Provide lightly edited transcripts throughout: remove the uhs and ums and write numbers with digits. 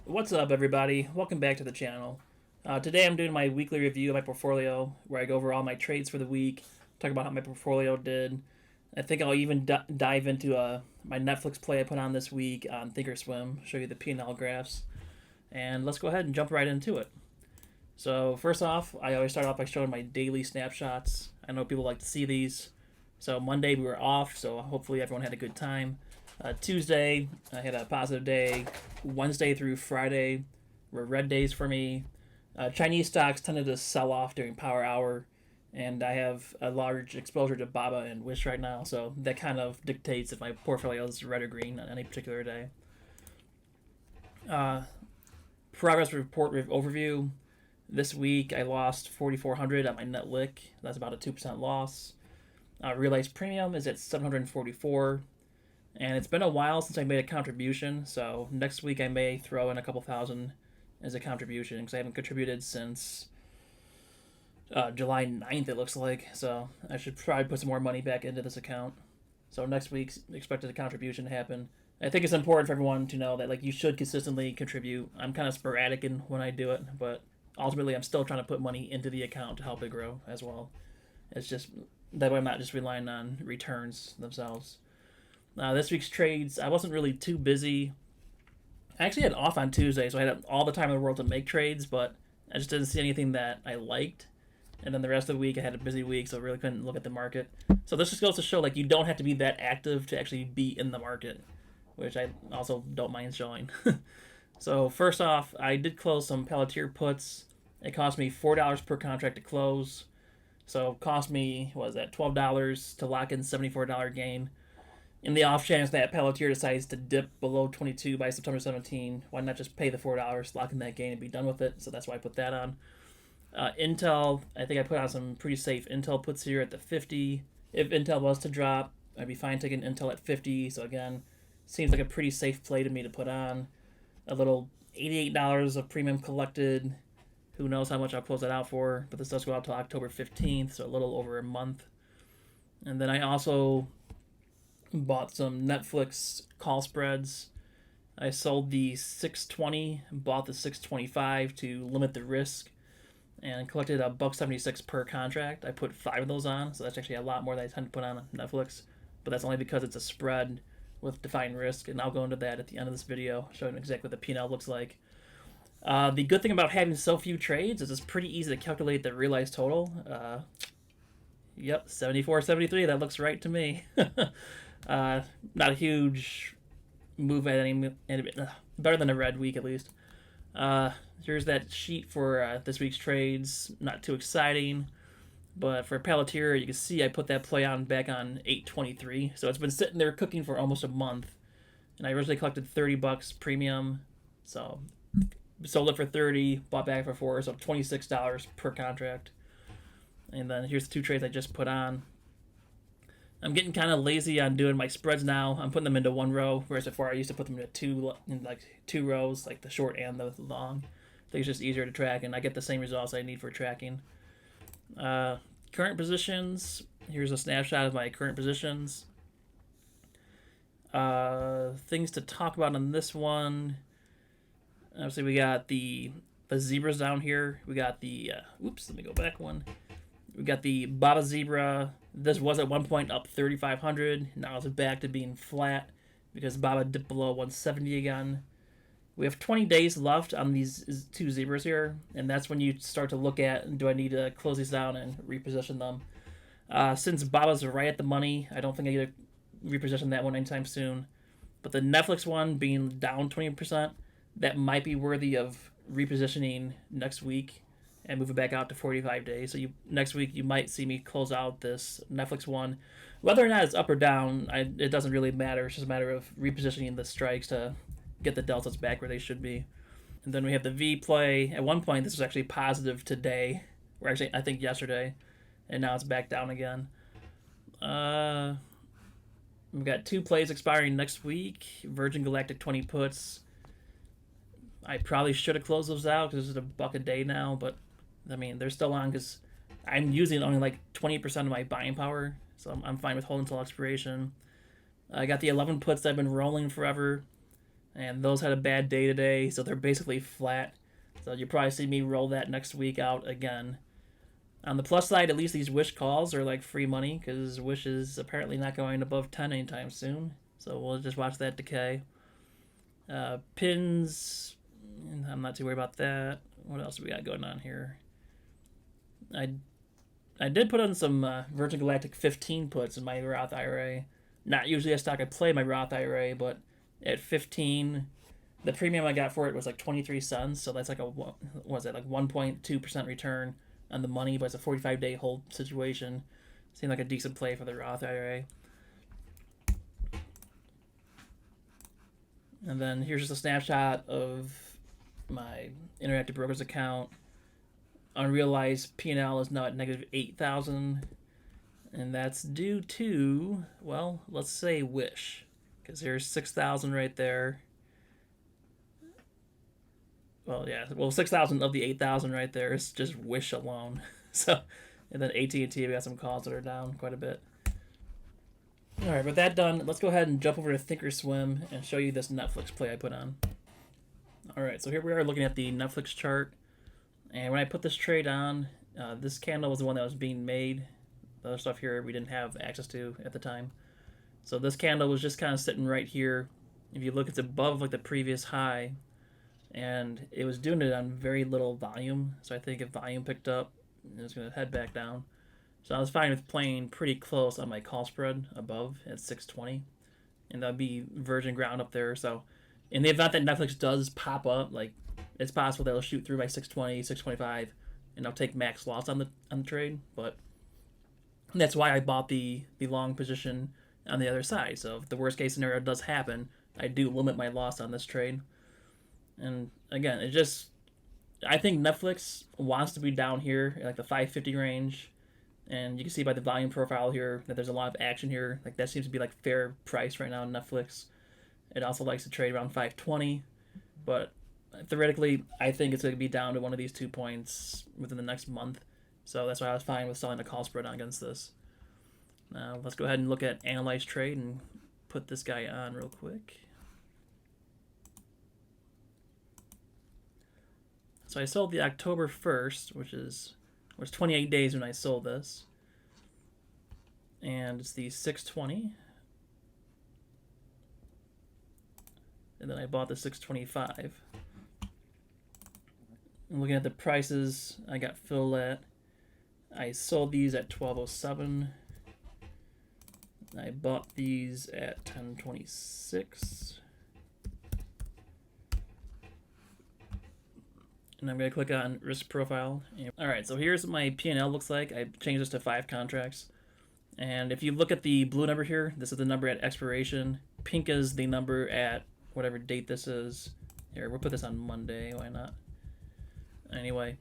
What's up, everybody? Welcome back to the channel. Today I'm doing my weekly review of my portfolio, where I go over all my trades for the week, talk about how my portfolio did. I think I'll even dive into my Netflix play I put on this week on Thinkorswim, show you the P&L graphs, and let's go ahead and jump right into it. So first off, I always start off by showing my daily snapshots. I know people like to see these. So Monday we were off, so hopefully everyone had a good time. Tuesday, I had a positive day. Wednesday through Friday were red days for me. Chinese stocks tended to sell off during power hour, and I have a large exposure to BABA and Wish right now, so that kind of dictates if my portfolio is red or green on any particular day. Progress report overview. This week I lost 4,400 at my net lick. That's about a 2% loss. Realized premium is at 744. And it's been a while since I made a contribution, so next week I may throw in a couple thousand as a contribution because I haven't contributed since July 9th, it looks like. So I should probably put some more money back into this account. So next week's expected a contribution to happen. I think it's important for everyone to know that you should consistently contribute. I'm kind of sporadic in when I do it, but ultimately I'm still trying to put money into the account to help it grow as well. It's just that way I'm not just relying on returns themselves. This week's trades, I wasn't really too busy. I actually had off on Tuesday, so I had all the time in the world to make trades, but I just didn't see anything that I liked. And then the rest of the week, I had a busy week, so I really couldn't look at the market. So this just goes to show, you don't have to be that active to actually be in the market, which I also don't mind showing. So first off, I did close some PLTR puts. It cost me $4 per contract to close. So it cost me, what was that, $12 to lock in $74 gain. In the off chance that PLTR decides to dip below 22 by September 17, why not just pay the $4, lock in that gain, and be done with it? So that's why I put that on. Intel, I think I put on some pretty safe Intel puts here at the 50. If Intel was to drop, I'd be fine taking Intel at 50. So again, seems like a pretty safe play to me to put on. A little $88 of premium collected. Who knows how much I'll close that out for, but this does go out till October 15th, so a little over a month. And then I also bought some Netflix call spreads. I sold the 620, bought the 625 to limit the risk, and collected $1.76 per contract. I put 5 of those on, so that's actually a lot more than I tend to put on Netflix, but that's only because it's a spread with defined risk, and I'll go into that at the end of this video, showing exactly what the P&L looks like. The good thing about having so few trades is it's pretty easy to calculate the realized total. Yep, 74, 73, that looks right to me. Not a huge move at any better than a red week at least. Here's that sheet for this week's trades. Not too exciting, but for Palantir, you can see I put that play on back on 8/23, so it's been sitting there cooking for almost a month. And I originally collected $30 premium, so sold it for 30, bought back for 4, so $26 per contract. And then here's the 2 trades I just put on. I'm getting kind of lazy on doing my spreads now. I'm putting them into 1 row, whereas before I used to put them into two rows, like the short and the long. I think it's just easier to track, and I get the same results I need for tracking. Current positions. Here's a snapshot of my current positions. Things to talk about on this one. Obviously, we got the zebras down here. We got the let me go back one. We got the BABA zebra. This was at one point up 3,500. Now it's back to being flat because BABA dipped below 170 again. We have 20 days left on these 2 zebras here, and that's when you start to look at, do I need to close these down and reposition them? Since BABA's right at the money, I don't think I need to reposition that one anytime soon. But the Netflix one being down 20%, that might be worthy of repositioning next week and move it back out to 45 days. So next week you might see me close out this Netflix one. Whether or not it's up or down, it doesn't really matter. It's just a matter of repositioning the strikes to get the deltas back where they should be. And then we have the V play. At one point this was actually positive today, or actually I think yesterday, and now it's back down again. We've got 2 plays expiring next week. Virgin Galactic 20 puts. I probably should have closed those out because it's $1 a day now, but I mean, they're still on because I'm using only 20% of my buying power, so I'm fine with holding until expiration. I got the 11 puts that I've been rolling forever. and those had a bad day today, so they're basically flat. So you'll probably see me roll that next week out again. On the plus side, at least these Wish calls are like free money, because Wish is apparently not going above 10 anytime soon. So we'll just watch that decay. Pins, I'm not too worried about that. What else do we got going on here? I did put on some Virgin Galactic 15 puts in my Roth IRA. Not usually a stock I play in my Roth IRA, but at 15, the premium I got for it was like 23 cents. So that's like what was it, like 1.2% return on the money, but it's a 45-day hold situation. Seemed like a decent play for the Roth IRA. And then here's just a snapshot of my Interactive Brokers account. Unrealized P&L is now at negative 8,000, and that's due to, well, let's say Wish, because there's 6,000 right there. Well, yeah, 6,000 of the 8,000 right there is just Wish alone. So, and then AT&T, we got some calls that are down quite a bit. All right, with that done, let's go ahead and jump over to Thinkorswim and show you this Netflix play I put on. All right, so here we are looking at the Netflix chart. And when I put this trade on, this candle was the one that was being made. The other stuff here we didn't have access to at the time. So this candle was just kind of sitting right here. If you look, it's above like the previous high. And it was doing it on very little volume. So I think if volume picked up, it was going to head back down. So I was fine with playing pretty close on my call spread above at 620. And that would be virgin ground up there. So in the event that Netflix does pop up, like, it's possible they'll shoot through by 620, 625, and I'll take max loss on the trade. But that's why I bought the long position on the other side. So if the worst case scenario does happen, I do limit my loss on this trade. And again, I think Netflix wants to be down here in like the 550 range. And you can see by the volume profile here that there's a lot of action here. Like, that seems to be like fair price right now in Netflix. It also likes to trade around 520, but theoretically, I think it's going to be down to one of these 2 points within the next month. So that's why I was fine with selling the call spread on against this. Now, let's go ahead and look at Analyze Trade and put this guy on real quick. So I sold the October 1st, which was 28 days when I sold this. And it's the 620. And then I bought the 625. And looking at the prices I got filled at, I sold these at 1207. I bought these at 1026. And I'm going to click on risk profile. Alright, so here's what my P&L looks like. I changed this to 5 contracts. And if you look at the blue number here, this is the number at expiration. Pink is the number at whatever date this is. Here, we'll put this on Monday, why not? Anyway,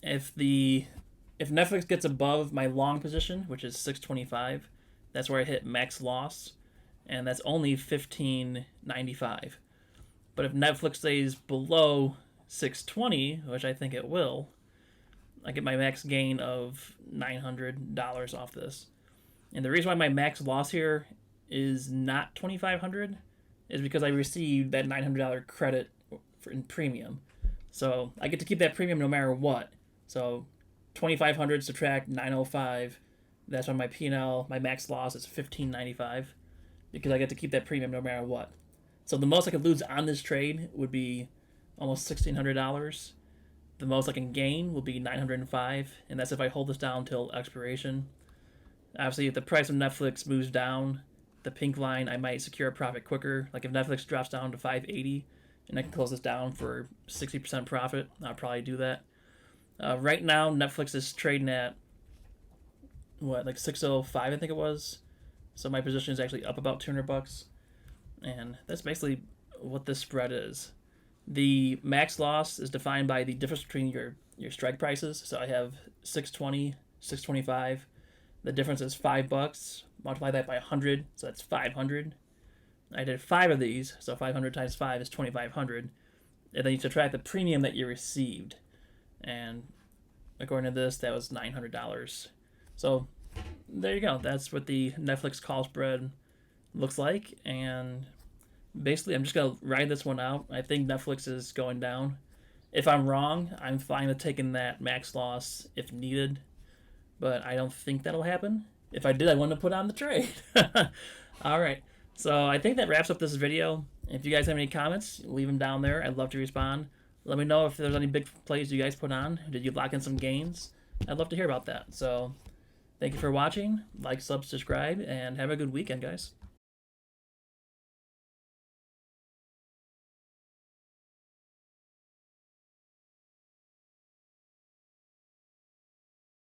if Netflix gets above my long position, which is 625, that's where I hit max loss, and that's only 15.95. But if Netflix stays below 620, which I think it will, I get my max gain of $900 off this. And the reason why my max loss here is not $2,500 is because I received that $900 credit in premium. So I get to keep that premium no matter what. So 2,500 subtract 905. That's why my P&L, my max loss is 15.95, because I get to keep that premium no matter what. So the most I could lose on this trade would be almost $1,600. The most I can gain will be 905, and that's if I hold this down till expiration. Obviously, if the price of Netflix moves down, the pink line, I might secure a profit quicker. Like if Netflix drops down to 580, and I can close this down for 60% profit, I'll probably do that. Right now, Netflix is trading at, like 605, I think it was. So my position is actually up about $200. And that's basically what this spread is. The max loss is defined by the difference between your strike prices. So I have 620, 625. The difference is $5. Multiply that by 100, so that's 500. I did 5 of these, so 500 times 5 is 2,500. And then you subtract the premium that you received. And according to this, that was $900. So there you go. That's what the Netflix call spread looks like. And basically, I'm just going to ride this one out. I think Netflix is going down. If I'm wrong, I'm fine with taking that max loss if needed, but I don't think that'll happen. If I did, I wouldn't have put on the trade. All right. So I think that wraps up this video. If you guys have any comments, leave them down there. I'd love to respond. Let me know if there's any big plays you guys put on. Did you lock in some gains? I'd love to hear about that. So thank you for watching. Like, subscribe, and have a good weekend, guys.